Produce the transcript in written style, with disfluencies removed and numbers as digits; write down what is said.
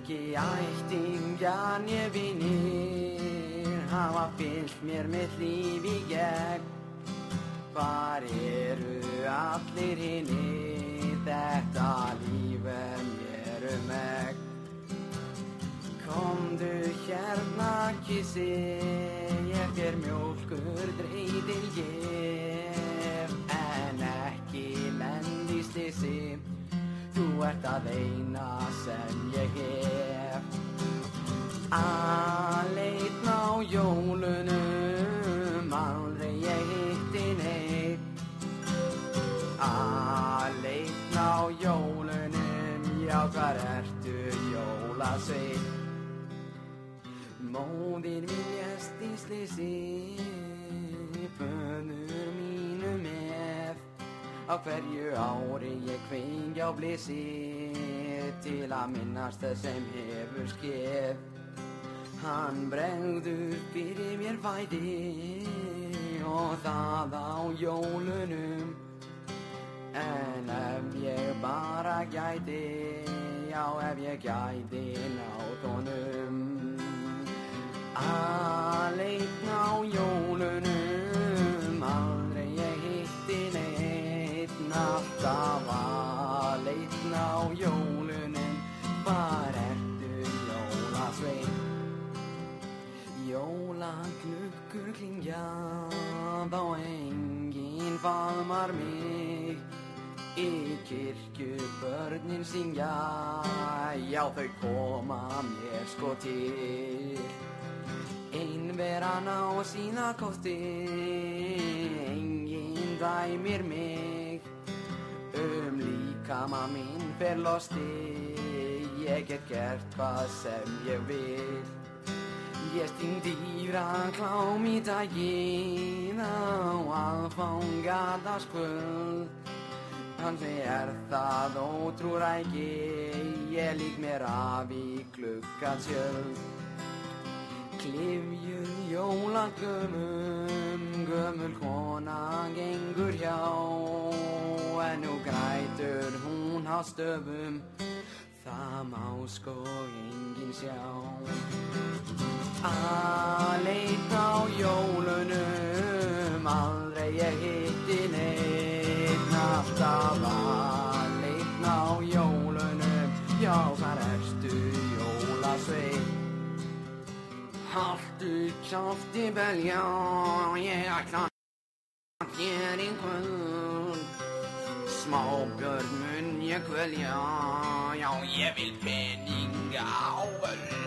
Hvorki ættingjar né vinir hafa fylgt mér með líf í gegn. Hvar eru allir hinir? Þetta líf mér megn. Komdu hérna kissi, ég þér mjólkur dreytil gef, en ekki lendi í slysi. Þú ert að eina sem ég hef. Aleinn á jólunum, aldrei ég hitti neitt. Aleinn á jólunum, já hvar ertu jólasveinn? Móðir mín lést í slysi, föður mínu með. Á hverju ári ég kveiki á blissi, til að minnast þess sem hefur skeð. Hann bregður fyrir mér fæti, og það á jólunum. En ef ég bara gæti, já ef ég gæti náð honum. Aleinn á jólunum, aldrei ég hitti neitt. Alltaf aleinn á jólunum, hvar ertu jólasveinn? Jólaklukkur klingja, þá enginn faðmar mig. Í kirkju börnin syngja, já þau koma mér sko til. Einveran á sína kosti, enginn dæmir mig. Líkama minn fer losti, ég get gert hvað sem ég vil. Ég sting dýran klám í daginn á aðfangadagskvöld. Kannski það ótrúræki, ég lík mér af í gluggatjöld. Klyfjuð jólagömum, gömul kona gengur hjá, en nú grætur hún á stöfum, það má sko enginn sjá. Aleinn á jólunum, aldrei ég hitti neitt. Alltaf aleinn á jólunum, já hvar ertu jólasveinn? Haltu kjafti belja, ég ætla þér í kvöld. Smábjörn mun ég kvelja, já ég vil peninga á öll.